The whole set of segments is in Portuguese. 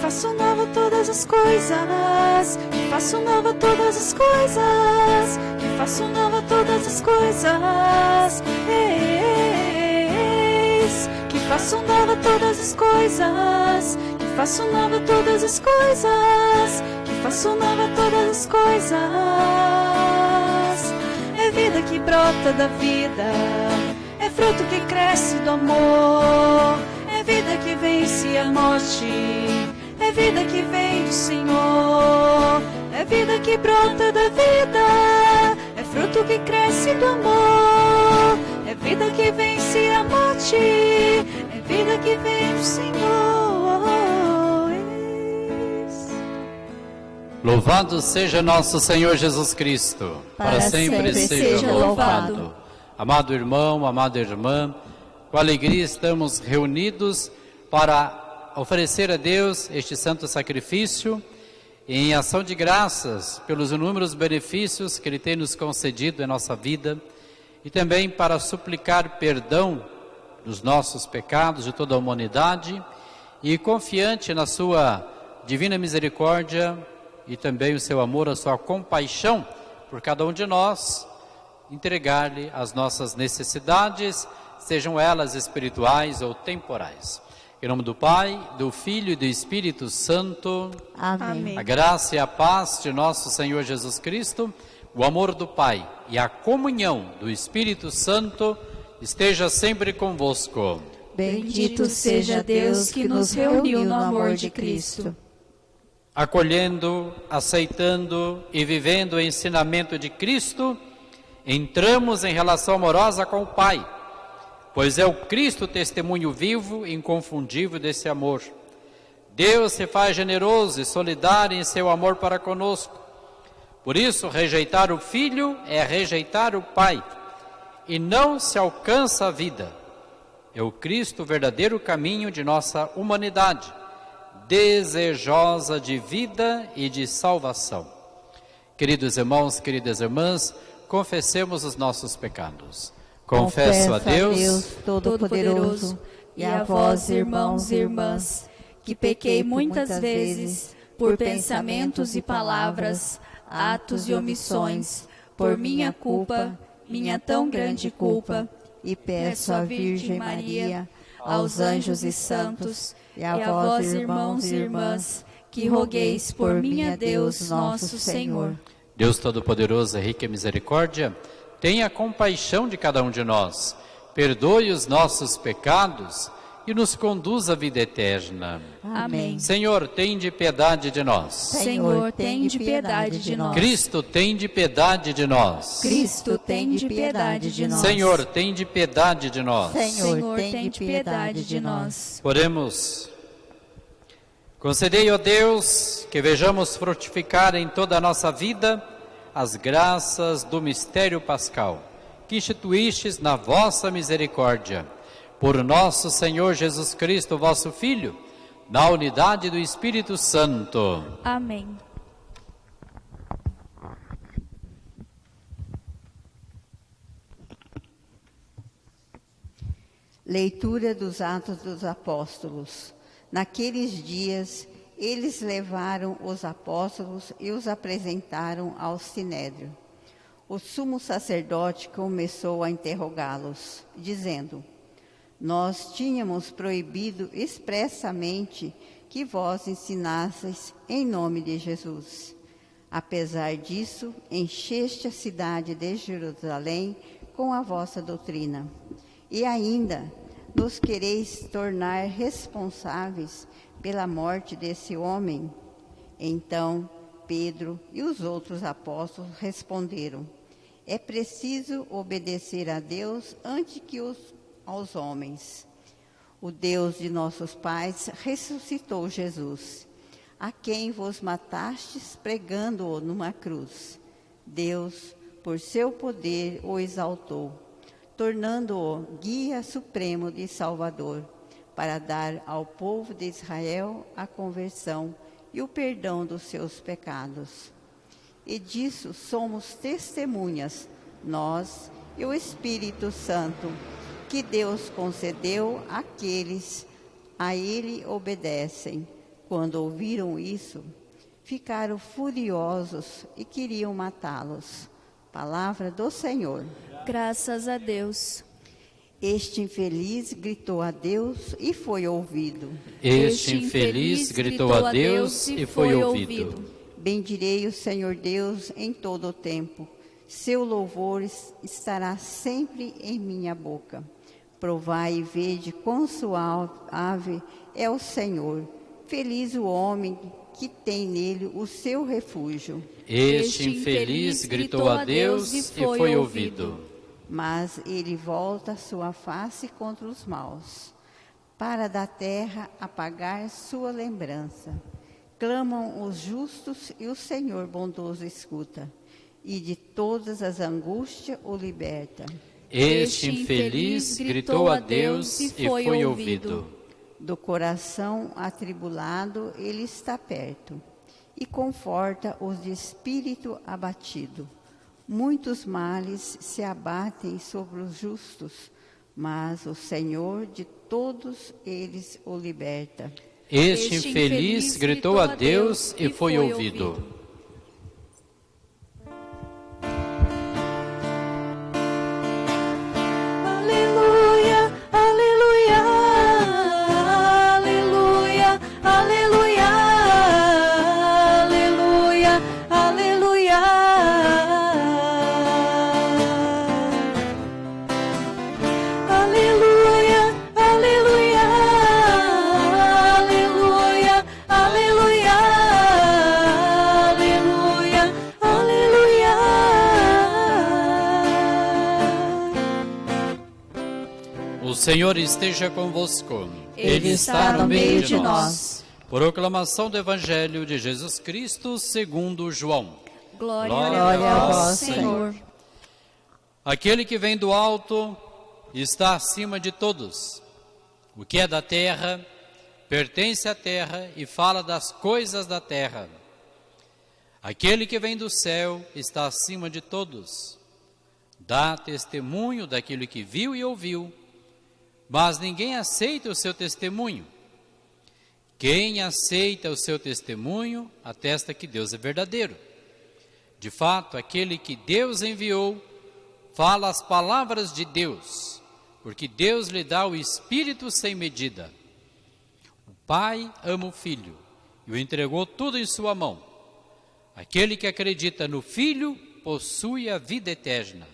faço nova todas as coisas, que faço nova todas as coisas, que faço nova todas as coisas. Eis que faço nova todas as coisas, que faço nova todas as coisas, que faço nova todas as coisas. É vida que brota da vida, é fruto que cresce do amor, é vida que vence a morte, é vida que vem do Senhor, é vida que brota da vida, é fruto que cresce do amor, é vida que vence a morte, é vida que vem do Senhor. Louvado seja nosso Senhor Jesus Cristo, para sempre seja louvado. Amado irmão, amada irmã, com alegria estamos reunidos para oferecer a Deus este santo sacrifício em ação de graças pelos inúmeros benefícios que Ele tem nos concedido em nossa vida e também para suplicar perdão dos nossos pecados de toda a humanidade e confiante na sua divina misericórdia e também o seu amor, a sua compaixão por cada um de nós, entregar-lhe as nossas necessidades, sejam elas espirituais ou temporais. Em nome do Pai, do Filho e do Espírito Santo. Amém. A graça e a paz de nosso Senhor Jesus Cristo, o amor do Pai e a comunhão do Espírito Santo esteja sempre convosco. Bendito seja Deus que nos reuniu no amor de Cristo. Acolhendo, aceitando e vivendo o ensinamento de Cristo, entramos em relação amorosa com o Pai, pois é o Cristo testemunho vivo e inconfundível desse amor. Deus se faz generoso e solidário em seu amor para conosco. Por isso, rejeitar o Filho é rejeitar o Pai, e não se alcança a vida. É o Cristo o verdadeiro caminho de nossa humanidade, desejosa de vida e de salvação. Queridos irmãos, queridas irmãs, confessemos os nossos pecados. Confesso a Deus Todo-Poderoso e a vós, irmãos e irmãs, que pequei muitas vezes por pensamentos e palavras, atos e omissões, por minha culpa, minha tão grande culpa, e peço à Virgem Maria, aos anjos e santos, e a vós, irmãos e irmãs, que rogueis por mim a Deus nosso Senhor. Deus Todo-Poderoso, rico em misericórdia, tenha compaixão de cada um de nós, perdoe os nossos pecados e nos conduz à vida eterna. Amém. Senhor, tende piedade de nós. Senhor, tende piedade de nós. Cristo, tende piedade de nós. Cristo, tende piedade de nós. Senhor, tende piedade de nós. Senhor, tende piedade de nós. Oremos. Concedei, ó Deus, que vejamos frutificar em toda a nossa vida as graças do mistério pascal, que instituístes na vossa misericórdia. Por nosso Senhor Jesus Cristo, vosso Filho, na unidade do Espírito Santo. Amém. Leitura dos Atos dos Apóstolos. Naqueles dias, eles levaram os apóstolos e os apresentaram ao Sinédrio. O sumo sacerdote começou a interrogá-los, dizendo: Nós tínhamos proibido expressamente que vós ensinasseis em nome de Jesus. Apesar disso, encheste a cidade de Jerusalém com a vossa doutrina. E ainda nos quereis tornar responsáveis pela morte desse homem? Então Pedro e os outros apóstolos responderam: É preciso obedecer a Deus antes que aos homens. O Deus de nossos pais ressuscitou Jesus, a quem vos matastes pregando-o numa cruz. Deus, por seu poder, o exaltou, tornando-o guia supremo de Salvador, para dar ao povo de Israel a conversão e o perdão dos seus pecados. E disso somos testemunhas, nós e o Espírito Santo, que Deus concedeu àqueles a Ele obedecem. Quando ouviram isso, ficaram furiosos e queriam matá-los. Palavra do Senhor. Graças a Deus. Este infeliz gritou a Deus e foi ouvido. Este infeliz gritou a Deus e foi ouvido. Bendirei o Senhor Deus em todo o tempo. Seu louvor estará sempre em minha boca. Provai e vede quão suave é o Senhor. Feliz o homem que tem nele o seu refúgio. Este infeliz gritou a Deus e foi ouvido. Mas ele volta sua face contra os maus, para da terra apagar sua lembrança. Clamam os justos e o Senhor bondoso escuta, e de todas as angústias o liberta. Este infeliz gritou a Deus e foi ouvido. Do coração atribulado ele está perto, e conforta os de espírito abatido. Muitos males se abatem sobre os justos, mas o Senhor de todos eles o liberta. Este infeliz gritou a Deus e foi ouvido. Aleluia, aleluia, aleluia, aleluia, aleluia, aleluia. Aleluia, aleluia, aleluia, aleluia, aleluia, aleluia. O Senhor esteja convosco. Ele está no meio de nós. Proclamação do Evangelho de Jesus Cristo segundo João. Glória a vós, Senhor. Aquele que vem do alto está acima de todos. O que é da terra pertence à terra e fala das coisas da terra. Aquele que vem do céu está acima de todos. Dá testemunho daquilo que viu e ouviu, mas ninguém aceita o seu testemunho. Quem aceita o seu testemunho atesta que Deus é verdadeiro. De fato, aquele que Deus enviou fala as palavras de Deus, porque Deus lhe dá o Espírito sem medida. O Pai ama o Filho e o entregou tudo em sua mão. Aquele que acredita no Filho possui a vida eterna.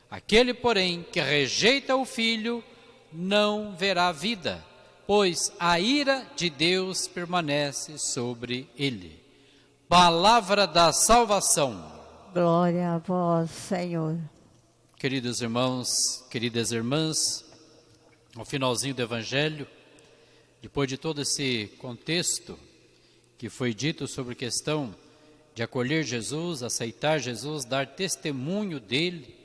Aquele, porém, que rejeita o Filho não verá vida, pois a ira de Deus permanece sobre ele. Palavra da salvação. Glória a vós, Senhor. Queridos irmãos, queridas irmãs, ao finalzinho do Evangelho, depois de todo esse contexto que foi dito sobre a questão de acolher Jesus, aceitar Jesus, dar testemunho dele,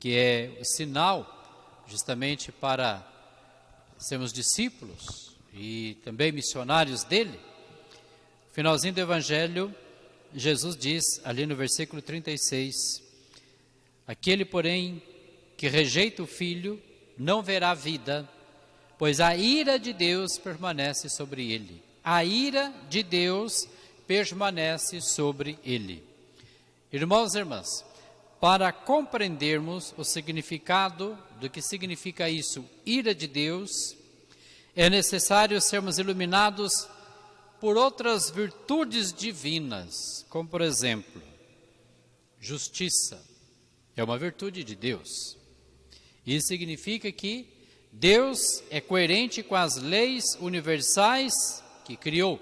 que é o sinal justamente para sermos discípulos e também missionários dele. No finalzinho do Evangelho, Jesus diz ali no versículo 36, aquele, porém, que rejeita o Filho, não verá vida, pois a ira de Deus permanece sobre ele. A ira de Deus permanece sobre ele. Irmãos e irmãs, para compreendermos o significado do que significa isso, ira de Deus, é necessário sermos iluminados por outras virtudes divinas, como por exemplo, justiça, é uma virtude de Deus. Isso significa que Deus é coerente com as leis universais que criou.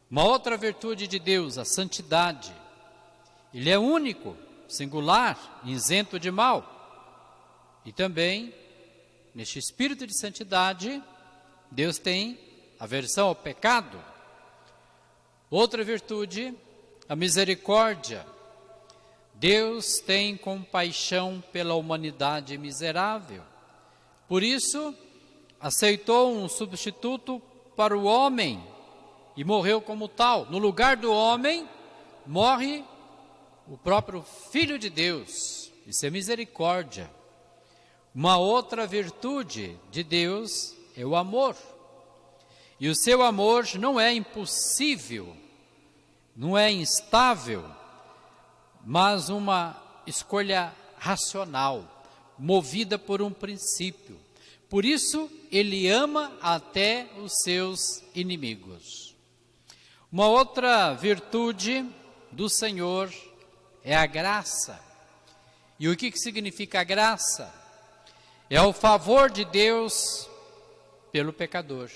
Uma outra virtude de Deus, a santidade. Ele é único, singular, isento de mal. E também, neste espírito de santidade, Deus tem aversão ao pecado. Outra virtude, a misericórdia. Deus tem compaixão pela humanidade miserável. Por isso, aceitou um substituto para o homem e morreu como tal. No lugar do homem, morre o próprio Filho de Deus. Isso é misericórdia. Uma outra virtude de Deus é o amor. E o seu amor não é impossível, não é instável, mas uma escolha racional, movida por um princípio. Por isso, ele ama até os seus inimigos. Uma outra virtude do Senhor é a graça. E o que significa a graça? É o favor de Deus pelo pecador.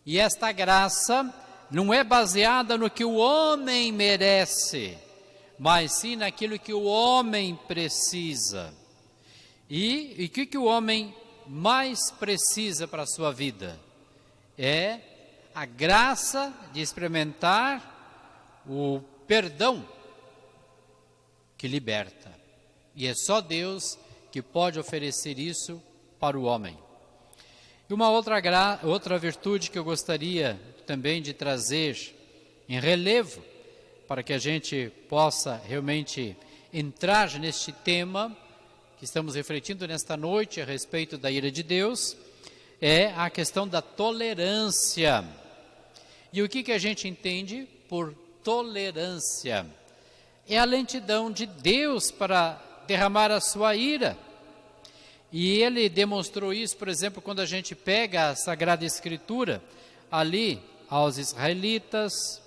E esta graça não é baseada no que o homem merece, mas sim naquilo que o homem precisa. E o que o homem mais precisa para a sua vida? É a graça de experimentar o perdão que liberta. E é só Deus que pode oferecer isso para o homem. E uma outra virtude que eu gostaria também de trazer em relevo, para que a gente possa realmente entrar neste tema que estamos refletindo nesta noite a respeito da ira de Deus, é a questão da tolerância. E o que a gente entende por tolerância? É a lentidão de Deus para derramar a sua ira. E ele demonstrou isso, por exemplo, quando a gente pega a Sagrada Escritura, ali aos israelitas.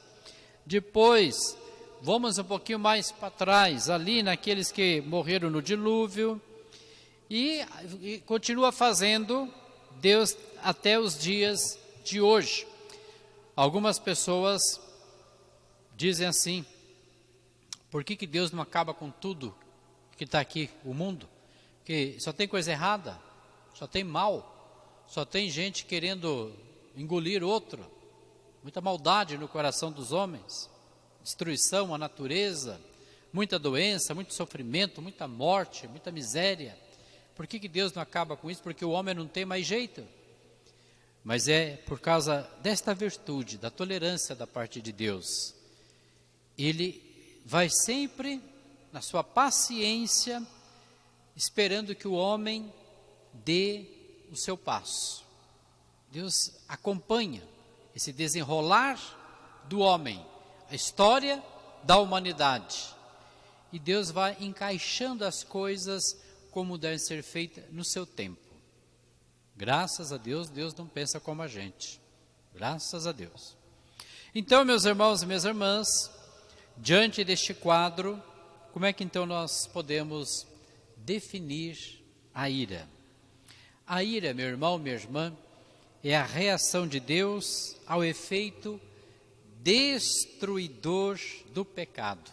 Depois, vamos um pouquinho mais para trás, ali naqueles que morreram no dilúvio. E continua fazendo Deus até os dias de hoje. Algumas pessoas dizem assim: por que Deus não acaba com tudo que está aqui, o mundo? Que só tem coisa errada, só tem mal, só tem gente querendo engolir outro, muita maldade no coração dos homens, destruição à natureza, muita doença, muito sofrimento, muita morte, muita miséria. Por que Deus não acaba com isso? Porque o homem não tem mais jeito. Mas é por causa desta virtude, da tolerância da parte de Deus. Ele vai sempre, na sua paciência, esperando que o homem dê o seu passo. Deus acompanha esse desenrolar do homem, a história da humanidade. E Deus vai encaixando as coisas como devem ser feitas no seu tempo. Graças a Deus, Deus não pensa como a gente. Graças a Deus. Então, meus irmãos e minhas irmãs, diante deste quadro, como é que então nós podemos definir a ira? A ira, meu irmão, minha irmã, é a reação de Deus ao efeito destruidor do pecado.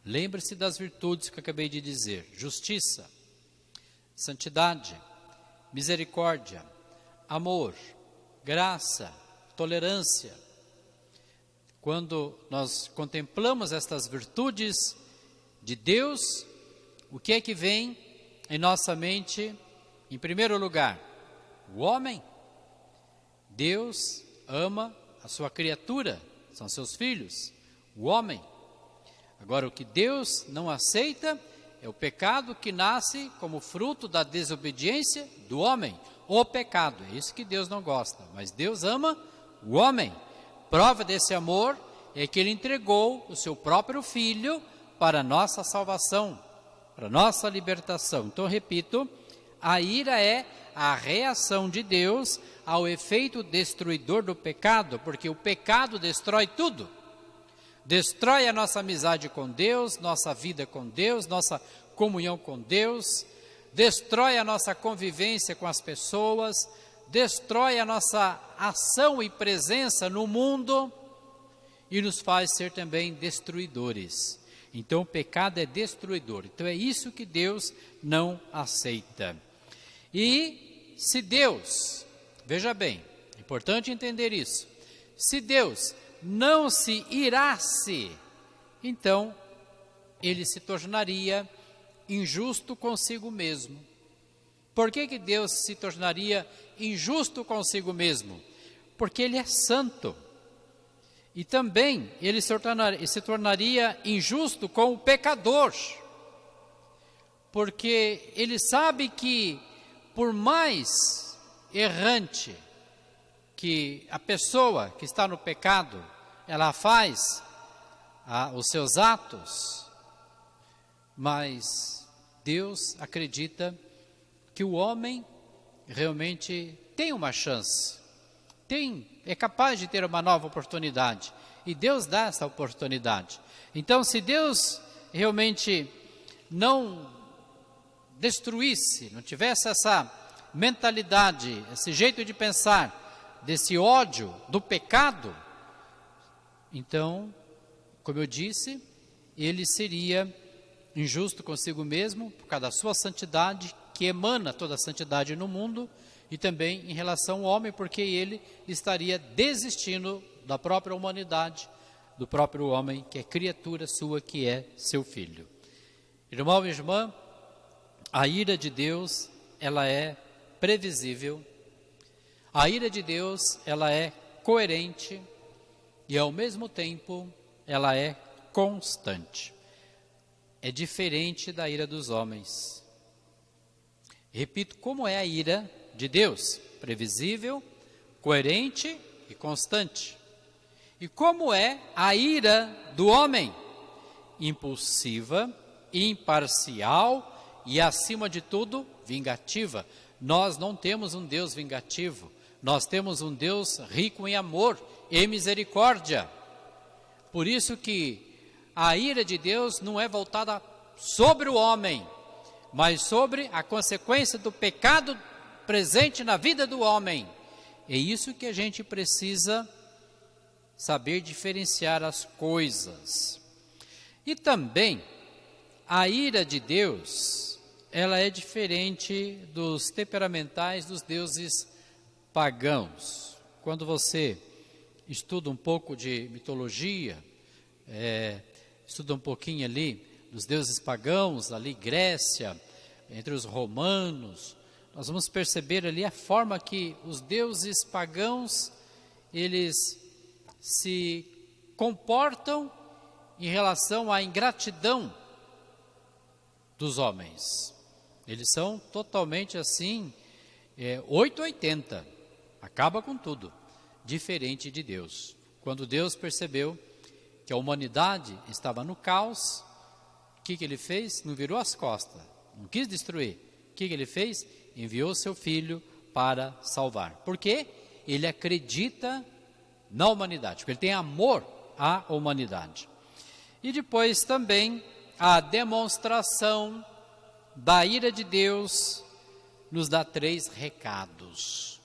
Lembre-se das virtudes que eu acabei de dizer: justiça, santidade, misericórdia, amor, graça, tolerância. Quando nós contemplamos estas virtudes de Deus, o que é que vem em nossa mente? Em primeiro lugar, o homem. Deus ama a sua criatura, são seus filhos, o homem. Agora, o que Deus não aceita é o pecado que nasce como fruto da desobediência do homem. O pecado, é isso que Deus não gosta. Mas Deus ama o homem. Prova desse amor é que Ele entregou o seu próprio Filho para a nossa salvação, para a nossa libertação. Então, repito, a ira é a reação de Deus ao efeito destruidor do pecado, porque o pecado destrói tudo. Destrói a nossa amizade com Deus, nossa vida com Deus, nossa comunhão com Deus, destrói a nossa convivência com as pessoas, destrói a nossa ação e presença no mundo e nos faz ser também destruidores. Então o pecado é destruidor. Então é isso que Deus não aceita. E se Deus, veja bem, é importante entender isso, se Deus não se irasse, então Ele se tornaria injusto consigo mesmo. Por que Deus se tornaria injusto consigo mesmo? Porque Ele é santo. E também Ele se tornaria injusto com o pecador. Porque Ele sabe que, por mais errante, que a pessoa que está no pecado, ela faz os seus atos, mas Deus acredita que o homem realmente tem uma chance, é capaz de ter uma nova oportunidade, e Deus dá essa oportunidade. Então, se Deus realmente não destruísse, não tivesse essa mentalidade, esse jeito de pensar, desse ódio do pecado, então, como eu disse, ele seria injusto consigo mesmo, por causa da sua santidade, que emana toda a santidade no mundo, e também em relação ao homem, porque ele estaria desistindo da própria humanidade, do próprio homem, que é criatura sua, que é seu filho. Irmão e irmã, a ira de Deus, ela é previsível, a ira de Deus, ela é coerente, e ao mesmo tempo, ela é constante. É diferente da ira dos homens. Repito, como é a ira de Deus? Previsível, coerente e constante. E como é a ira do homem? Impulsiva, imparcial e, acima de tudo, vingativa. Nós não temos um Deus vingativo, nós temos um Deus rico em amor e misericórdia. Por isso que a ira de Deus não é voltada sobre o homem, mas sobre a consequência do pecado presente na vida do homem. É isso que a gente precisa saber diferenciar as coisas. E também, a ira de Deus, ela é diferente dos temperamentais dos deuses pagãos. Quando você estuda um pouco de mitologia, estuda um pouquinho ali dos deuses pagãos, ali Grécia, entre os romanos, nós vamos perceber ali a forma que os deuses pagãos, eles se comportam em relação à ingratidão dos homens. Eles são totalmente assim, 880, acaba com tudo, diferente de Deus. Quando Deus percebeu que a humanidade estava no caos, o que ele fez? Não virou as costas, não quis destruir. O que ele fez? Enviou seu filho para salvar. Por quê? Ele acredita na humanidade, porque ele tem amor à humanidade. E depois também a demonstração da ira de Deus nos dá 3 recados.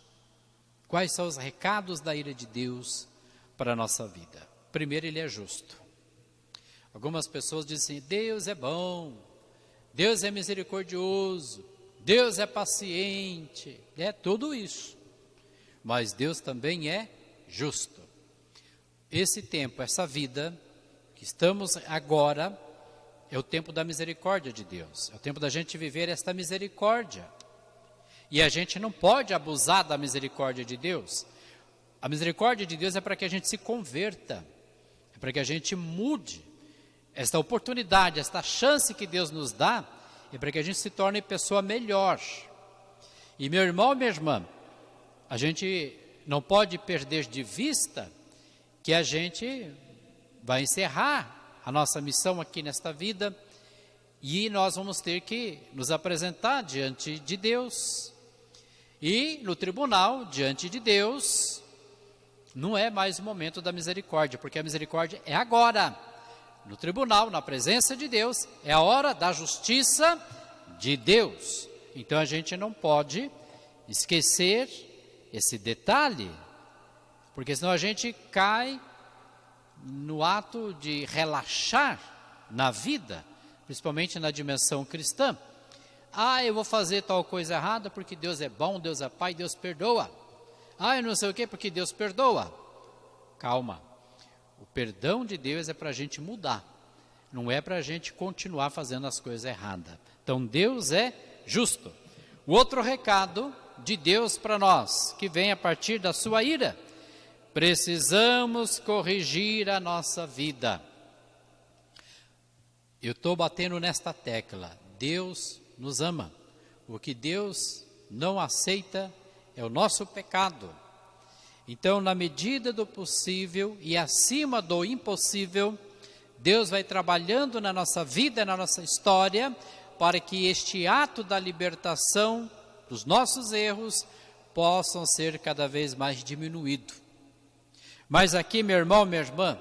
Quais são os recados da ira de Deus para a nossa vida? Primeiro, ele é justo. Algumas pessoas dizem assim, Deus é bom, Deus é misericordioso, Deus é paciente, é tudo isso. Mas Deus também é justo. Esse tempo, essa vida que estamos agora, é o tempo da misericórdia de Deus. É o tempo da gente viver esta misericórdia. E a gente não pode abusar da misericórdia de Deus. A misericórdia de Deus é para que a gente se converta, é para que a gente mude. Esta oportunidade, esta chance que Deus nos dá, é para que a gente se torne pessoa melhor. E meu irmão, minha irmã, a gente não pode perder de vista que a gente vai encerrar a nossa missão aqui nesta vida e nós vamos ter que nos apresentar diante de Deus. E no tribunal, diante de Deus, não é mais o momento da misericórdia, porque a misericórdia é agora. No tribunal, na presença de Deus, é a hora da justiça de Deus. Então a gente não pode esquecer esse detalhe, porque senão a gente cai no ato de relaxar na vida, principalmente na dimensão cristã. Eu vou fazer tal coisa errada porque Deus é bom, Deus é Pai, Deus perdoa. Eu não sei o que porque Deus perdoa. Calma. O perdão de Deus é para a gente mudar, não é para a gente continuar fazendo as coisas erradas. Então Deus é justo. O outro recado de Deus para nós, que vem a partir da sua ira, precisamos corrigir a nossa vida. Eu estou batendo nesta tecla, Deus nos ama. O que Deus não aceita é o nosso pecado. Então, na medida do possível e acima do impossível, Deus vai trabalhando na nossa vida, na nossa história, para que este ato da libertação dos nossos erros possam ser cada vez mais diminuído. Mas aqui, meu irmão, minha irmã,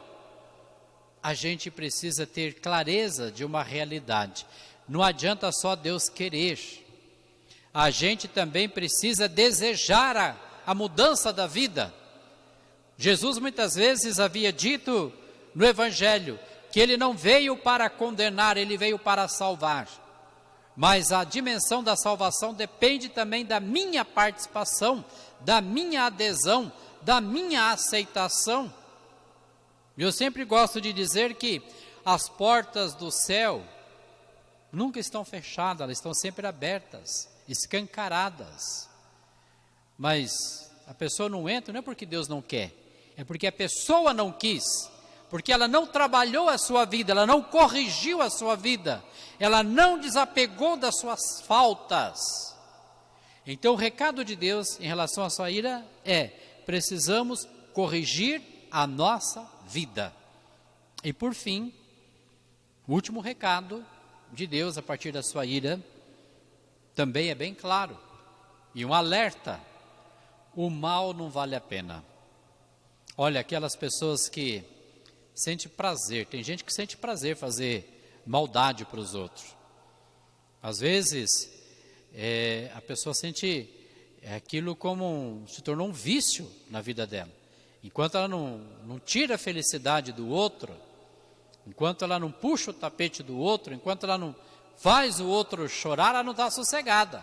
a gente precisa ter clareza de uma realidade. Não adianta só Deus querer. A gente também precisa desejar a mudança da vida. Jesus muitas vezes havia dito no Evangelho que ele não veio para condenar, ele veio para salvar. Mas a dimensão da salvação depende também da minha participação, da minha adesão, da minha aceitação. Eu sempre gosto de dizer que as portas do céu nunca estão fechadas, elas estão sempre abertas, escancaradas. Mas a pessoa não entra, não é porque Deus não quer, é porque a pessoa não quis, porque ela não trabalhou a sua vida, ela não corrigiu a sua vida, ela não desapegou das suas faltas. Então o recado de Deus em relação à sua ira é: precisamos corrigir a nossa vida. E por fim, o último recado de Deus a partir da sua ira também é bem claro, e um alerta: o mal não vale a pena. Olha, aquelas pessoas que sentem prazer, tem gente que sente prazer fazer maldade para os outros. Às vezes, a pessoa sente aquilo como se tornou um vício na vida dela. Enquanto ela não tira a felicidade do outro, enquanto ela não puxa o tapete do outro, enquanto ela não faz o outro chorar, ela não está sossegada.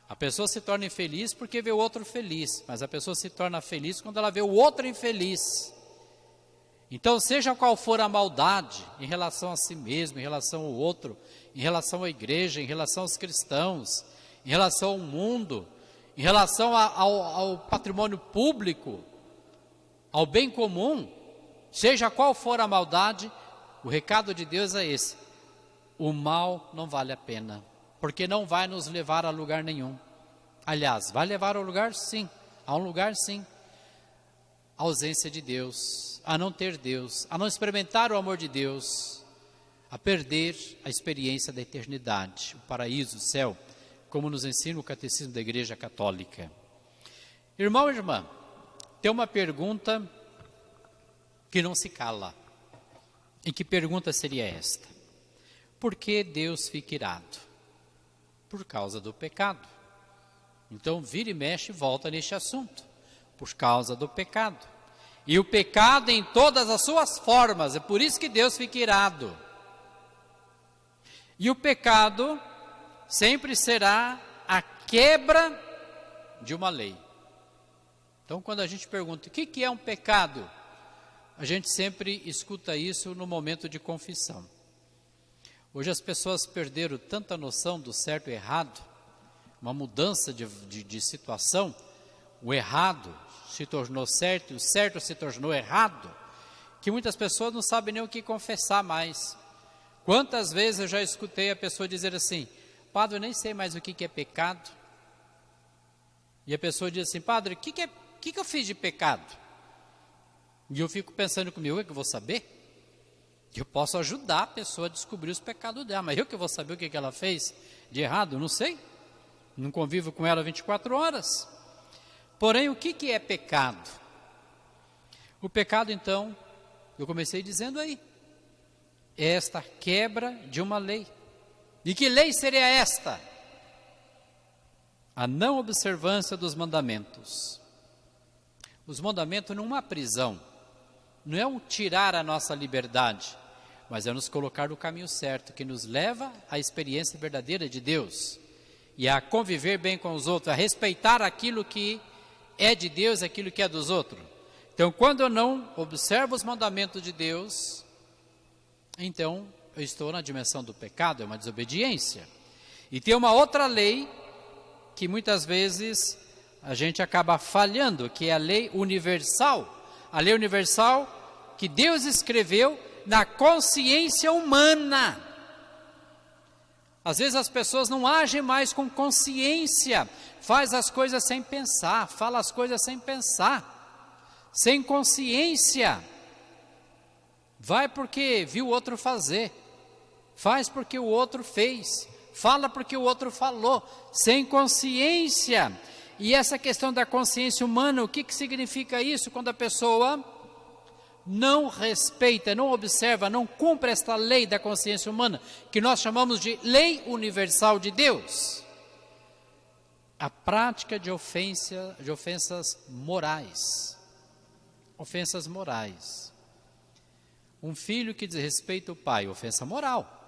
A pessoa se torna infeliz porque vê o outro feliz, mas a pessoa se torna feliz quando ela vê o outro infeliz. Então, seja qual for a maldade em relação a si mesmo, em relação ao outro, em relação à igreja, em relação aos cristãos, em relação ao mundo, em relação ao patrimônio público, ao bem comum, seja qual for a maldade, o recado de Deus é esse: o mal não vale a pena, porque não vai nos levar a lugar nenhum. Aliás, vai levar a um lugar sim, a ausência de Deus, a não ter Deus, a não experimentar o amor de Deus, a perder a experiência da eternidade, o paraíso, o céu, como nos ensina o Catecismo da Igreja Católica. Irmão e irmã, tem uma pergunta que não se cala. E que pergunta seria esta? Por que Deus fica irado? Por causa do pecado. Então, vira e mexe e volta neste assunto. Por causa do pecado. E o pecado em todas as suas formas, é por isso que Deus fica irado. E o pecado sempre será a quebra de uma lei. Então, quando a gente pergunta o que é um pecado, a gente sempre escuta isso no momento de confissão. Hoje as pessoas perderam tanta noção do certo e errado, uma mudança de situação, o errado se tornou certo e o certo se tornou errado, que muitas pessoas não sabem nem o que confessar mais. Quantas vezes eu já escutei a pessoa dizer assim: padre, eu nem sei mais o que é pecado. E a pessoa diz assim: padre, o que eu fiz de pecado? E eu fico pensando comigo: eu que vou saber? Eu posso ajudar a pessoa a descobrir os pecados dela, mas eu que vou saber o que ela fez de errado? Não sei, não convivo com ela 24 horas. Porém, o que é pecado? O pecado, então, eu comecei dizendo aí, é esta quebra de uma lei. E que lei seria esta? A não observância dos mandamentos. Os mandamentos não é uma prisão, não é um tirar a nossa liberdade, mas é nos colocar no caminho certo, que nos leva à experiência verdadeira de Deus, e a conviver bem com os outros, a respeitar aquilo que é de Deus, aquilo que é dos outros. Então, quando eu não observo os mandamentos de Deus, então eu estou na dimensão do pecado, é uma desobediência. E tem uma outra lei que muitas vezes a gente acaba falhando, que é a lei universal. A lei universal que Deus escreveu na consciência humana. Às vezes as pessoas não agem mais com consciência, faz as coisas sem pensar, fala as coisas sem pensar, sem consciência. Vai porque viu o outro fazer, faz porque o outro fez, fala porque o outro falou, sem consciência. E essa questão da consciência humana, o que significa isso? Quando a pessoa não respeita, não observa, não cumpre esta lei da consciência humana, que nós chamamos de lei universal de Deus. A prática de ofensas morais. Ofensas morais. Um filho que desrespeita o pai, ofensa moral.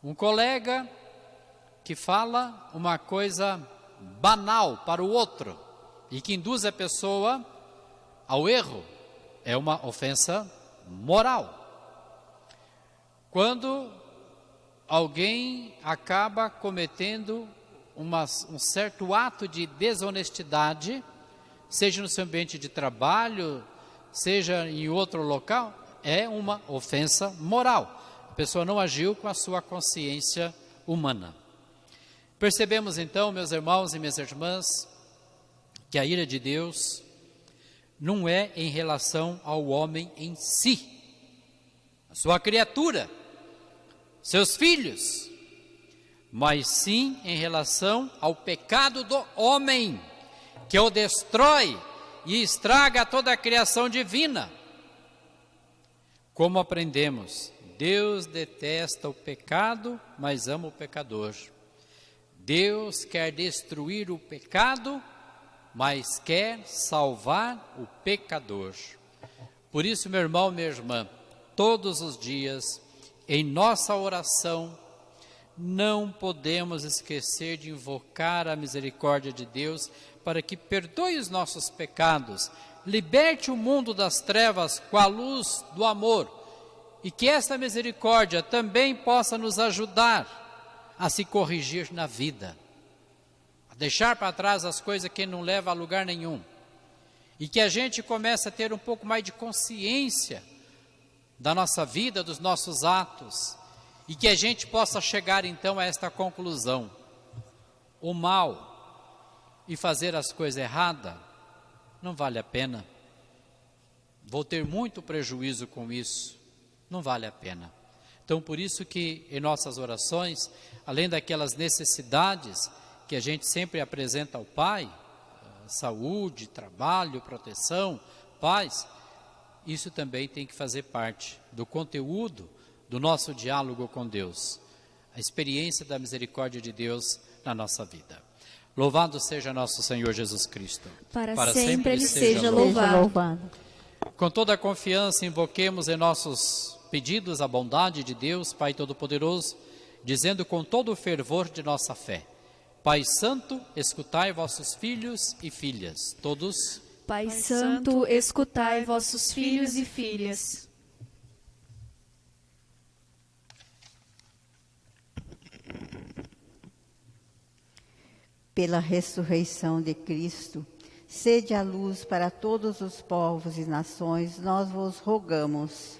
Um colega que fala uma coisa banal para o outro e que induz a pessoa ao erro, é uma ofensa moral. Quando alguém acaba cometendo um certo ato de desonestidade, seja no seu ambiente de trabalho, seja em outro local, é uma ofensa moral. A pessoa não agiu com a sua consciência humana. Percebemos então, meus irmãos e minhas irmãs, que a ira de Deus não é em relação ao homem em si, a sua criatura, seus filhos, mas sim em relação ao pecado do homem, que o destrói e estraga toda a criação divina. Como aprendemos, Deus detesta o pecado, mas ama o pecador. Deus quer destruir o pecado, mas quer salvar o pecador. Por isso, meu irmão, minha irmã, todos os dias, em nossa oração, não podemos esquecer de invocar a misericórdia de Deus para que perdoe os nossos pecados, liberte o mundo das trevas com a luz do amor e que esta misericórdia também possa nos ajudar a se corrigir na vida, a deixar para trás as coisas que não levam a lugar nenhum, e que a gente comece a ter um pouco mais de consciência da nossa vida, dos nossos atos, e que a gente possa chegar então a esta conclusão: o mal e fazer as coisas erradas não vale a pena, vou ter muito prejuízo com isso, não vale a pena. Então, por isso que em nossas orações, além daquelas necessidades que a gente sempre apresenta ao Pai, saúde, trabalho, proteção, paz, isso também tem que fazer parte do conteúdo do nosso diálogo com Deus, a experiência da misericórdia de Deus na nossa vida. Louvado seja nosso Senhor Jesus Cristo. Para sempre Ele seja louvado. Com toda a confiança, invoquemos em nossos pedidos a bondade de Deus, Pai Todo-Poderoso, dizendo com todo o fervor de nossa fé: Pai Santo, escutai vossos filhos e filhas, todos. Pai Santo, escutai vossos filhos e filhas. Pela ressurreição de Cristo, sede a luz para todos os povos e nações, nós vos rogamos.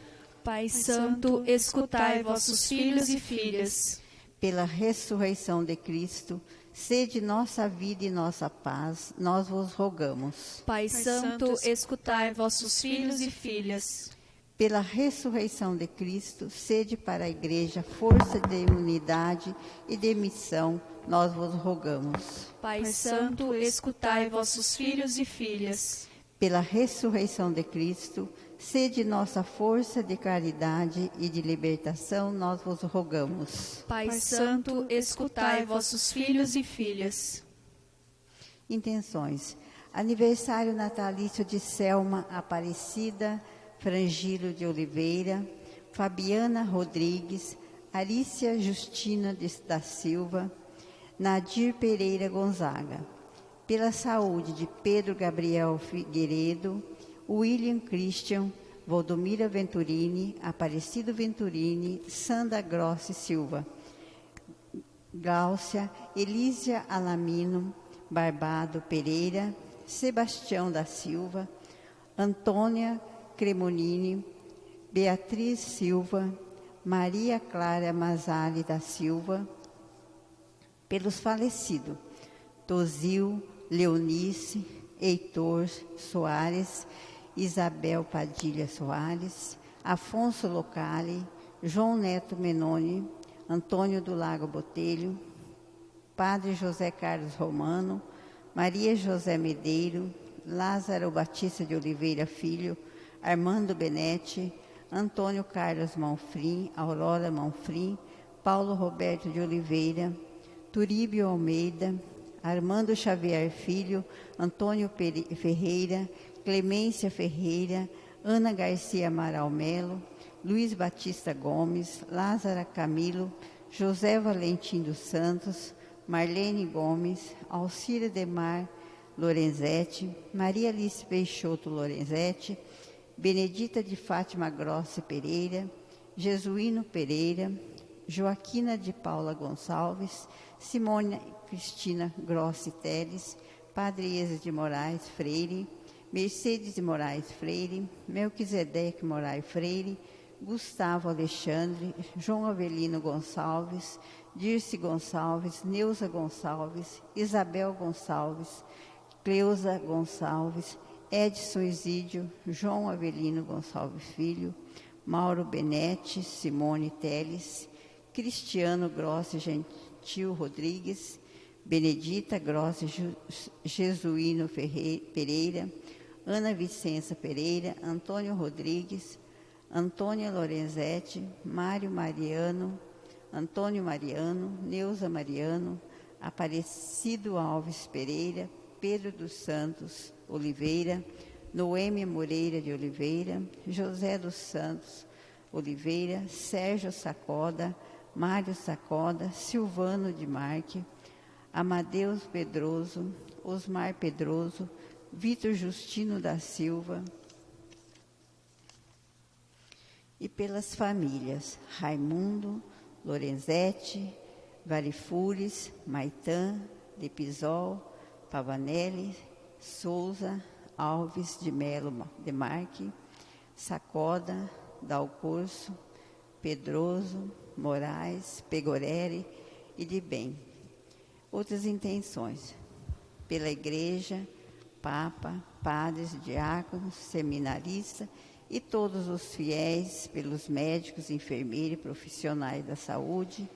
Pai Santo, escutai vossos filhos e filhas. Pela ressurreição de Cristo, sede nossa vida e nossa paz, nós vos rogamos. Pai Santo, escutai vossos filhos e filhas. Pela ressurreição de Cristo, sede para a Igreja força de unidade e de missão, nós vos rogamos. Pai Santo, escutai vossos filhos e filhas. Pela ressurreição de Cristo, sede nossa força de caridade e de libertação, nós vos rogamos. Pai Santo, escutai vossos filhos e filhas. Intenções. Aniversário natalício de Selma Aparecida Frangilo de Oliveira, Fabiana Rodrigues, Arícia Justina da Silva, Nadir Pereira Gonzaga. Pela saúde de Pedro Gabriel Figueiredo, William Christian, Valdomira Venturini, Aparecido Venturini, Sandra Grossi Silva, Gláucia, Elísia Alamino, Barbado Pereira, Sebastião da Silva, Antônia Cremonini, Beatriz Silva, Maria Clara Mazali da Silva, Pelos falecidos, Tozil, Leonice, Heitor Soares, Isabel Padilha Soares, Afonso Locali, João Neto Menoni, Antônio do Lago Botelho, Padre José Carlos Romano, Maria José Medeiro, Lázaro Batista de Oliveira Filho, Armando Benetti, Antônio Carlos Manfrim, Aurora Manfrim, Paulo Roberto de Oliveira, Turíbio Almeida, Armando Xavier Filho, Antônio Ferreira, Clemência Ferreira, Ana Garcia Amaral Melo, Luiz Batista Gomes, Lázara Camilo, José Valentim dos Santos, Marlene Gomes, Alcira Demar Lorenzetti, Maria Alice Peixoto Lorenzetti, Benedita de Fátima Grossi Pereira, Jesuíno Pereira, Joaquina de Paula Gonçalves, Simone Cristina Grossi Teles, Padre Eza de Moraes Freire, Mercedes de Moraes Freire, Melquisedeque Moraes Freire, Gustavo Alexandre, João Avelino Gonçalves, Dirce Gonçalves, Neuza Gonçalves, Isabel Gonçalves, Cleusa Gonçalves, Edson Isídio, João Avelino Gonçalves Filho, Mauro Benetti, Simone Teles, Cristiano Grossi Gentil Rodrigues, Benedita Grossi Jesuíno Pereira, Ana Vicença Pereira, Antônio Rodrigues, Antônia Lorenzetti, Mário Mariano, Antônio Mariano, Neuza Mariano, Aparecido Alves Pereira, Pedro dos Santos Oliveira, Noêmia Moreira de Oliveira, José dos Santos Oliveira, Sérgio Sacoda, Mário Sacoda, Silvano de Marque, Amadeus Pedroso, Osmar Pedroso, Vitor Justino da Silva, e pelas famílias Raimundo, Lorenzetti, Varifures, Maitã, Depisol, Pavanelli, Souza, Alves de Melo Demarque, Sacoda, Dalcorso, Pedroso, Moraes, Pegoreri e de Bem. Outras intenções, pela Igreja, Papa, padres, diáconos, seminaristas e todos os fiéis, pelos médicos, enfermeiros e profissionais da saúde,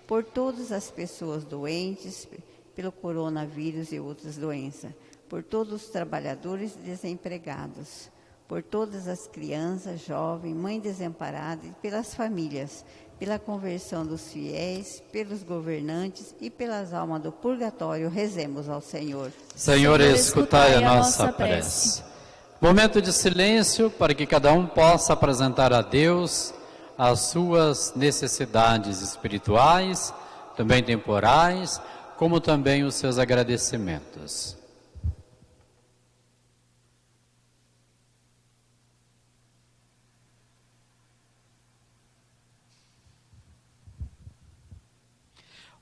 por todas as pessoas doentes, pelo coronavírus e outras doenças, por todos os trabalhadores desempregados, por todas as crianças, jovens, mães desamparadas e pelas famílias, pela conversão dos fiéis, pelos governantes e pelas almas do purgatório, rezemos ao Senhor. Senhor, escutai a nossa prece. Momento de silêncio para que cada um possa apresentar a Deus as suas necessidades espirituais, também temporais, como também os seus agradecimentos.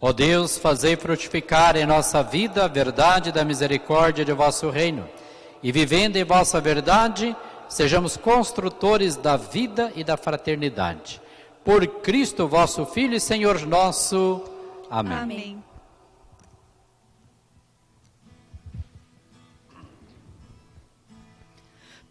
Ó Deus, fazei frutificar em nossa vida a verdade da misericórdia de vosso reino, e vivendo em vossa verdade, sejamos construtores da vida e da fraternidade. Por Cristo vosso Filho e Senhor nosso. Amém. Amém.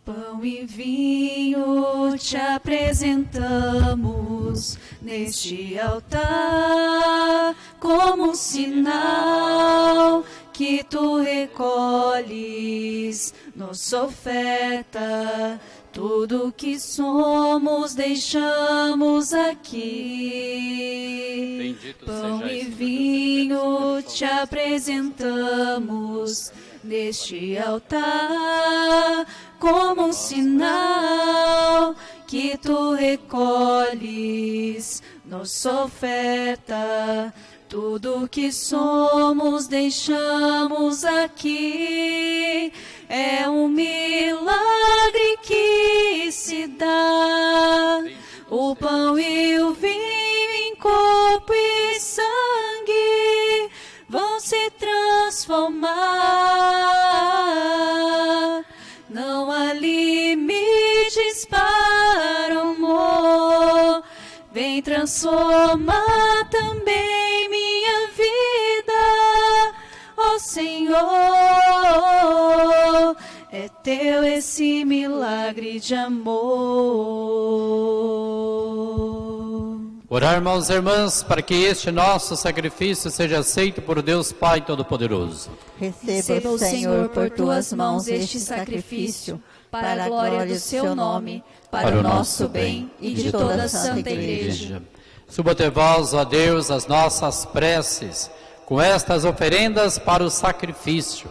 Pão e vinho te apresentamos neste altar, como sinal que tu recolhes nossa oferta. Tudo que somos deixamos aqui. Bendito Pão seja e esse vinho te apresentamos neste altar, como sinal que tu recolhes nossa oferta. Tudo que somos deixamos aqui. É um milagre que se dá. O pão e o vinho em corpo e sangue vão se transformar. Não há limites para o amor. Vem transformar também minha vida. teu esse milagre de amor. Orar, irmãos e irmãs, para que este nosso sacrifício seja aceito por Deus Pai Todo-Poderoso. Receba o Senhor por tuas mãos este sacrifício, para a glória do seu nome, para o nosso bem e de toda a Santa Igreja. Suba até vós, ó Deus, as nossas preces, com estas oferendas para o sacrifício,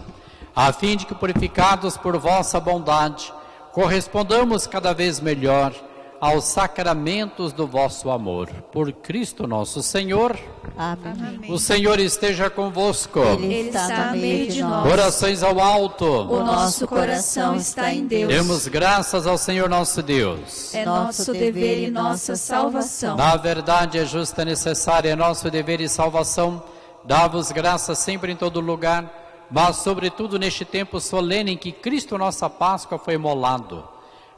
a fim de que, purificados por vossa bondade, correspondamos cada vez melhor aos sacramentos do vosso amor. Por Cristo nosso Senhor. Amém. O Senhor esteja convosco. Ele está no meio de nós. Corações ao alto. O nosso coração está em Deus. Demos graças ao Senhor nosso Deus. É nosso dever e nossa salvação. Na verdade, é justa e necessária, é nosso dever e salvação. Dá-vos graças sempre em todo lugar, mas sobretudo neste tempo solene em que Cristo, nossa Páscoa, foi imolado.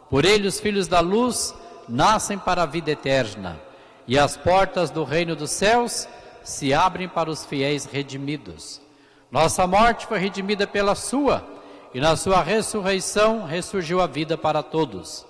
Por ele os filhos da luz nascem para a vida eterna, e as portas do reino dos céus se abrem para os fiéis redimidos. Nossa morte foi redimida pela sua, e na sua ressurreição ressurgiu a vida para todos.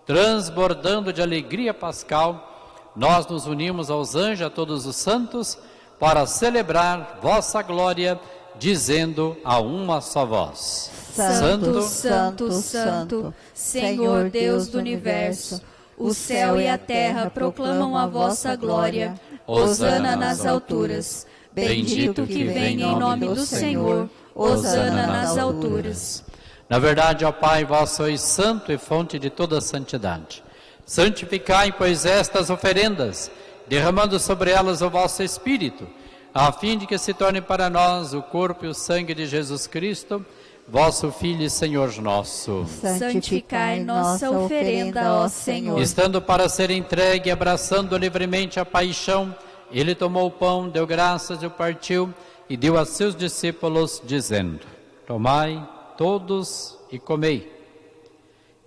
Transbordando de alegria pascal, nós nos unimos aos anjos, a todos os santos, para celebrar vossa glória, dizendo a uma só voz: Santo, Santo, Santo, Senhor Deus do Universo, o céu e a terra proclamam a vossa glória. Hosana nas alturas. Bendito que vem em nome do Senhor. Hosana nas alturas. Na verdade, ó Pai, vós sois santo e fonte de toda santidade. Santificai, pois, estas oferendas, derramando sobre elas o vosso Espírito, a fim de que se torne para nós o corpo e o sangue de Jesus Cristo, vosso Filho e Senhor nosso. Santificai nossa oferenda, ó Senhor. Estando para ser entregue, abraçando livremente a paixão, ele tomou o pão, deu graças e o partiu, e deu a seus discípulos, dizendo: tomai todos e comei.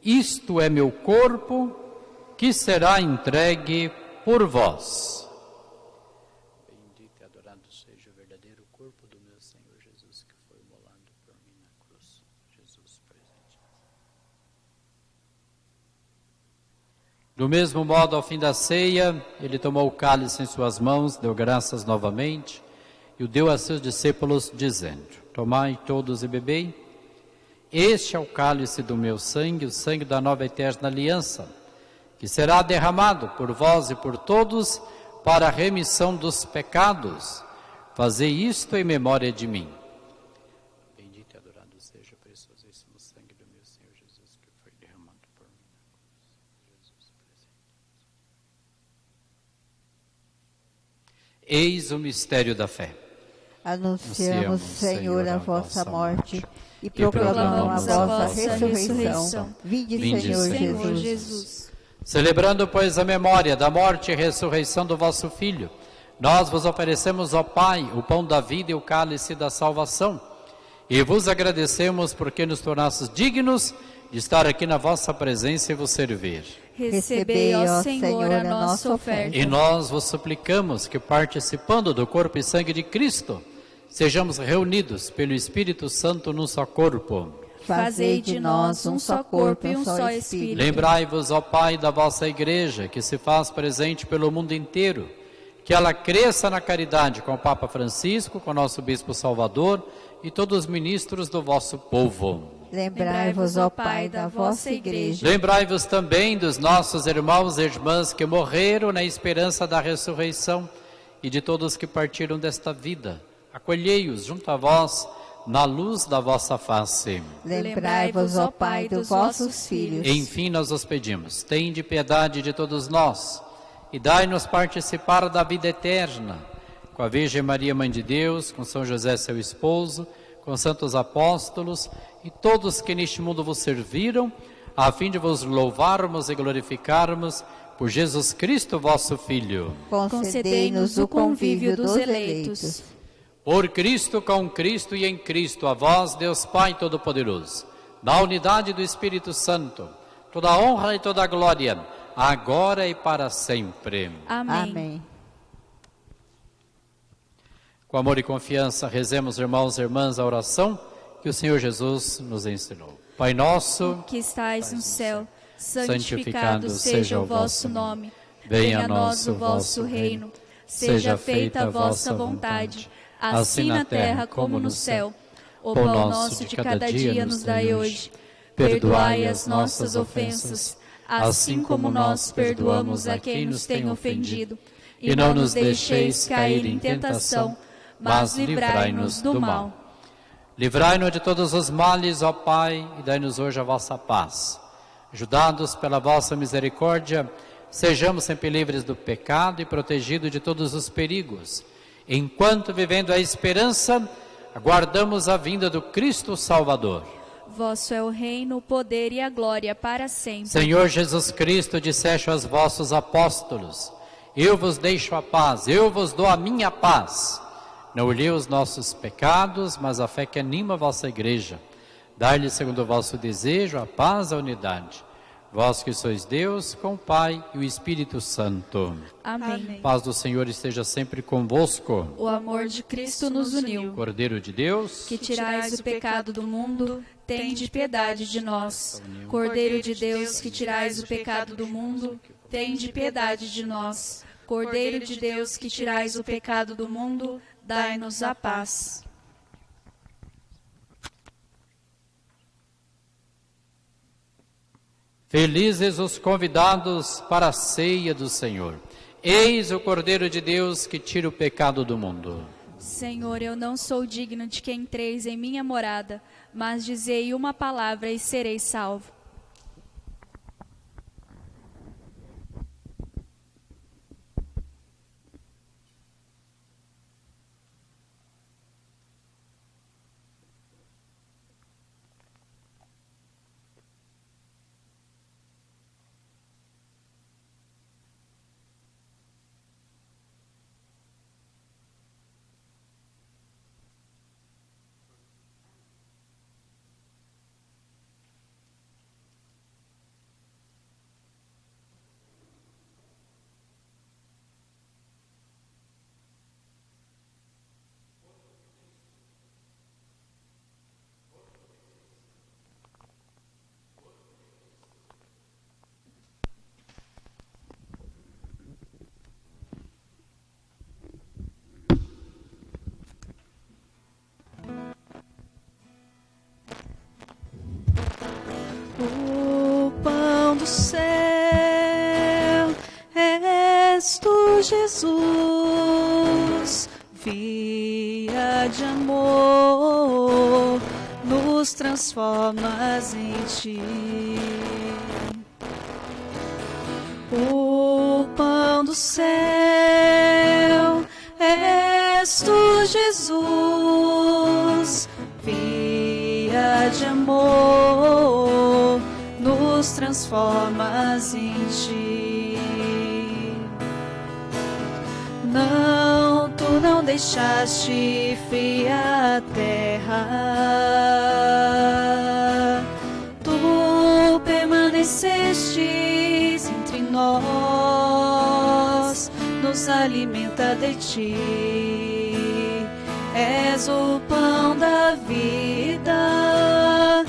Isto é meu corpo, que será entregue por vós. Bendito e adorado seja o verdadeiro corpo do meu Senhor Jesus, que foi imolado por mim na cruz. Jesus presente. Do mesmo modo, ao fim da ceia, ele tomou o cálice em suas mãos, deu graças novamente, e o deu a seus discípulos, dizendo: tomai todos e bebei. Este é o cálice do meu sangue, o sangue da nova e eterna aliança, que será derramado por vós e por todos para a remissão dos pecados. Fazei isto em memória de mim. Bendito e adorado seja o preciosíssimo sangue do meu Senhor Jesus, que foi derramado por mim na cruz. Jesus presente. Eis o mistério da fé. Anunciamos, Senhor, a vossa morte e proclamamos a vossa ressurreição. Vinde, Senhor Jesus. Celebrando, pois, a memória da morte e ressurreição do vosso Filho, nós vos oferecemos, ó Pai, o pão da vida e o cálice da salvação, e vos agradecemos porque nos tornastes dignos de estar aqui na vossa presença e vos servir. Recebei, ó Senhor, a nossa oferta. E nós vos suplicamos que, participando do corpo e sangue de Cristo, sejamos reunidos pelo Espírito Santo num só corpo. Fazei de nós um só corpo e um só Espírito. Lembrai-vos, ó Pai, da vossa Igreja, que se faz presente pelo mundo inteiro, que ela cresça na caridade com o Papa Francisco, com o nosso Bispo Salvador e todos os ministros do vosso povo. Lembrai-vos, ó Pai, da vossa Igreja. Lembrai-vos também dos nossos irmãos e irmãs que morreram na esperança da ressurreição e de todos que partiram desta vida. Acolhei-os junto a vós na luz da vossa face. Lembrai-vos, ó Pai, dos vossos filhos. Enfim, nós os pedimos, tende piedade de todos nós e dai-nos participar da vida eterna, com a Virgem Maria, Mãe de Deus, com São José, seu esposo, com santos apóstolos e todos que neste mundo vos serviram, a fim de vos louvarmos e glorificarmos por Jesus Cristo, vosso Filho. Concedei-nos o convívio dos eleitos. Por Cristo, com Cristo e em Cristo, a vós, Deus Pai Todo-Poderoso, na unidade do Espírito Santo, toda a honra e toda a glória, agora e para sempre. Amém. Com amor e confiança, rezemos, irmãos e irmãs, a oração que o Senhor Jesus nos ensinou. Pai nosso, que estais no céu, santificado seja o vosso nome. Venha a nós o vosso reino. Seja feita a vossa vontade, assim na terra como no céu. O pão nosso de cada dia nos dai hoje. Perdoai as nossas ofensas, assim como nós perdoamos a quem nos tem ofendido. E não nos deixeis cair em tentação, mas livrai-nos do mal. Livrai-nos de todos os males, ó Pai, e dai-nos hoje a vossa paz. Ajudados pela vossa misericórdia, sejamos sempre livres do pecado e protegidos de todos os perigos. Enquanto, vivendo a esperança, aguardamos a vinda do Cristo Salvador. Vosso é o reino, o poder e a glória para sempre. Senhor Jesus Cristo, disseste aos vossos apóstolos: eu vos deixo a paz, eu vos dou a minha paz. Não olhei os nossos pecados, mas a fé que anima a vossa igreja. Dai-lhe, segundo o vosso desejo, a paz e a unidade. Vós que sois Deus, com o Pai e o Espírito Santo. Amém. Paz do Senhor esteja sempre convosco. O amor de Cristo nos uniu. Cordeiro de Deus, Que tirais o pecado do mundo, tende piedade de nós. Cordeiro de Deus, que tirais o pecado do mundo, tende piedade de nós. Cordeiro de Deus, que tirais o pecado do mundo, dai-nos a paz. felizes os convidados para a ceia do Senhor. Eis o Cordeiro de Deus que tira o pecado do mundo. Senhor, eu não sou digno de que entreis em minha morada, mas dizei uma palavra e serei salvo. O pão do céu és tu, Jesus, via de amor, nos transformas em ti. O pão do céu és tu, Jesus, via de amor, nos transformas em ti. Não, tu não deixaste fria a terra, tu permaneceste entre nós, nos alimenta de ti. És o pão da vida,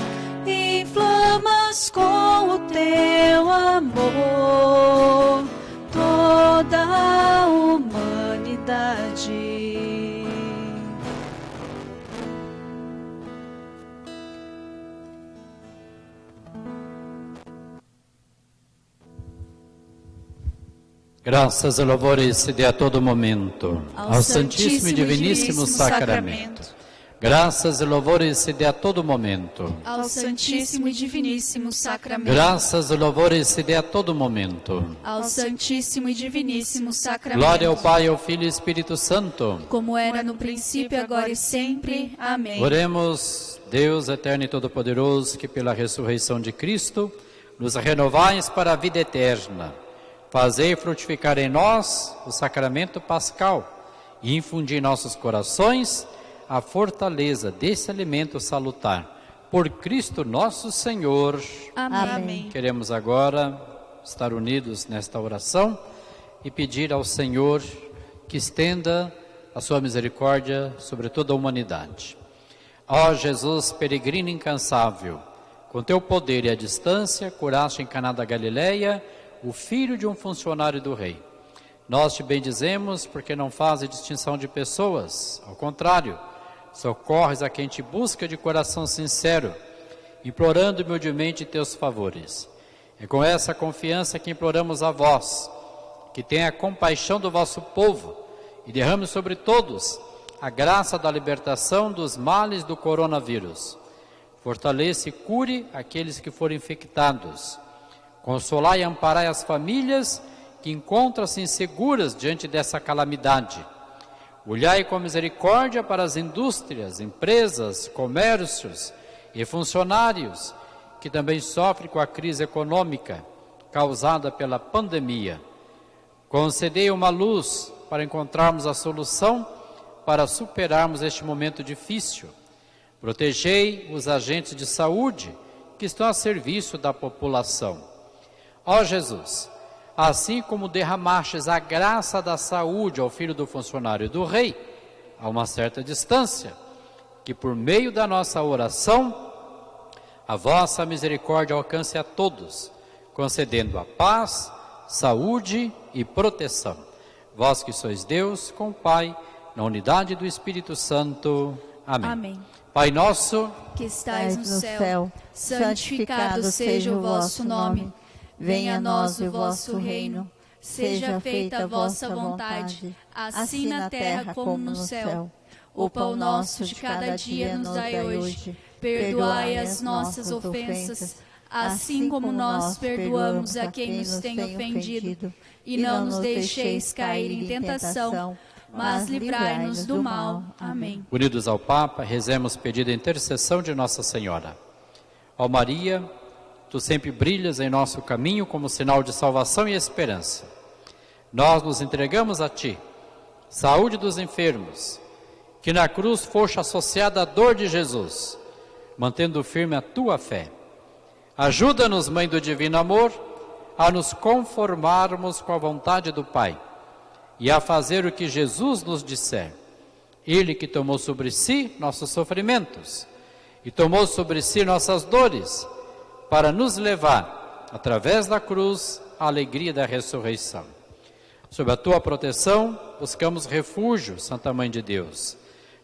inflamas com o teu amor toda a humanidade. Graças e louvores se dê a todo momento ao Santíssimo e Diviníssimo Sacramento. Graças e louvores se dê a todo momento Ao Santíssimo e Diviníssimo Sacramento. Graças e louvores se dê a todo momento. Ao Santíssimo e Diviníssimo Sacramento. Glória ao Pai, ao Filho e ao Espírito Santo. Como era no princípio, agora e sempre. Amém. Oremos, Deus eterno e todo-poderoso, que pela ressurreição de Cristo nos renovais para a vida eterna. Fazei frutificar em nós o sacramento pascal e infundir em nossos corações a fortaleza desse alimento salutar. Por Cristo nosso Senhor. Amém. Queremos agora estar unidos nesta oração e pedir ao Senhor que estenda a sua misericórdia sobre toda a humanidade. Ó Jesus, peregrino incansável, Com teu poder e a distância, curaste em Caná da Galileia o filho de um funcionário do rei. Nós te bendizemos porque não fazes distinção de pessoas. Ao contrário, socorres a quem te busca de coração sincero, implorando humildemente teus favores. É com essa confiança que imploramos a vós, que tenha compaixão do vosso povo e derrame sobre todos a graça da libertação dos males do coronavírus. Fortaleça e cure aqueles que forem infectados. Consolai e amparai as famílias que encontram-se inseguras diante dessa calamidade. Olhai com misericórdia para as indústrias, empresas, comércios e funcionários que também sofrem com a crise econômica causada pela pandemia. Concedei uma luz para encontrarmos a solução para superarmos este momento difícil. Protegei os agentes de saúde que estão a serviço da população. Ó Jesus, assim como derramastes a graça da saúde ao filho do funcionário do rei, a uma certa distância, que por meio da nossa oração, a vossa misericórdia alcance a todos, concedendo a paz, saúde e proteção. Vós que sois Deus, com o Pai, na unidade do Espírito Santo. Amém. Amém. Pai nosso, Que estais no céu, santificado seja o vosso nome. Venha a nós o vosso reino. Seja feita a vossa vontade, assim na terra como no céu. O pão nosso de cada dia nos dai hoje. Perdoai as nossas ofensas, assim como nós perdoamos a quem nos tem ofendido. E não nos deixeis cair em tentação, mas livrai-nos do mal. Amém. Unidos ao Papa, rezemos pedindo a intercessão de Nossa Senhora. Ó Maria, tu sempre brilhas em nosso caminho como sinal de salvação e esperança. Nós nos entregamos a ti, saúde dos enfermos, que na cruz foste associada à dor de Jesus, mantendo firme a tua fé. Ajuda-nos, Mãe do Divino Amor, a nos conformarmos com a vontade do Pai e a fazer o que Jesus nos disser. Ele que tomou sobre si nossos sofrimentos e tomou sobre si nossas dores, para nos levar, através da cruz, à alegria da ressurreição. Sob a tua proteção, buscamos refúgio, Santa Mãe de Deus.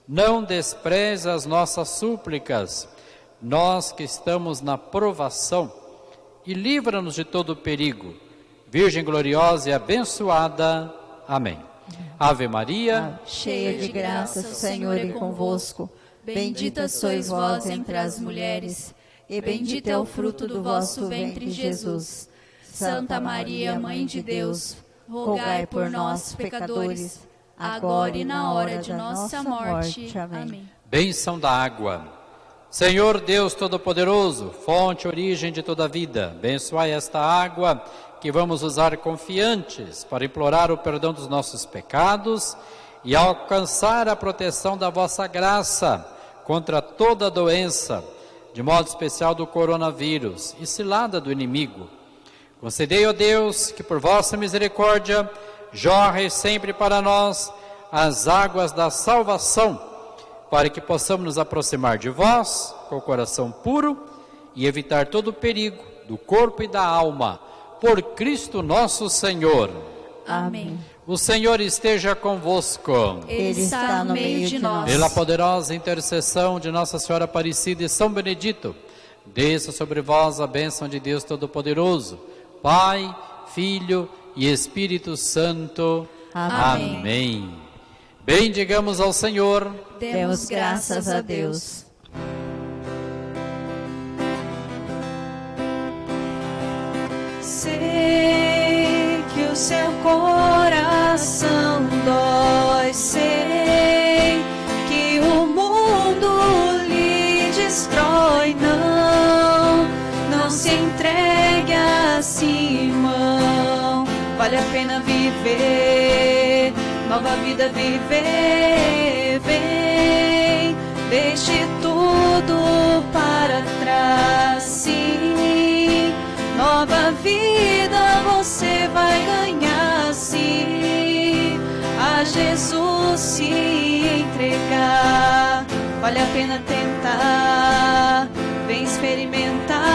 Não despreze as nossas súplicas, nós que estamos na provação, e livra-nos de todo perigo. Virgem gloriosa e abençoada. Amém. Ave Maria, cheia de graça, o Senhor é convosco. Bendita sois vós entre as mulheres, e bendito é o fruto do vosso ventre, Jesus. Santa Maria, Mãe de Deus, rogai por nós, pecadores, agora e na hora de nossa morte. Amém. Bênção da água. Senhor Deus Todo-Poderoso, fonte e origem de toda a vida, abençoai esta água que vamos usar confiantes para implorar o perdão dos nossos pecados e alcançar a proteção da vossa graça contra toda doença, de modo especial do coronavírus e cilada do inimigo. Concedei, ó Deus, que por vossa misericórdia jorre sempre para nós as águas da salvação, para que possamos nos aproximar de vós com o coração puro e evitar todo o perigo do corpo e da alma, por Cristo nosso Senhor. Amém. O Senhor esteja convosco. Ele está no meio de nós. Pela poderosa intercessão de Nossa Senhora Aparecida e São Benedito, desça sobre vós a bênção de Deus Todo-Poderoso, Pai, Filho e Espírito Santo. Amém. Amém. Bendigamos ao Senhor. Demos graças a Deus. Sei que o seu coração dói, sei que o mundo lhe destrói. Não se entregue assim, irmão. Vale a pena viver, nova vida viver. Vem, deixe tudo para trás, sim. Nova vida você vai ganhar, sim. A Jesus se entregar, vale a pena tentar. Vem experimentar.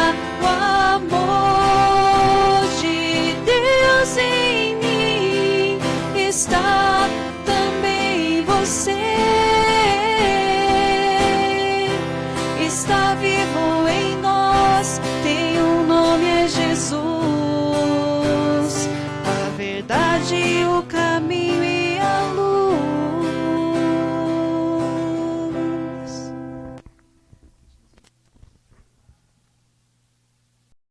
está vivo em nós, tem um nome, é Jesus.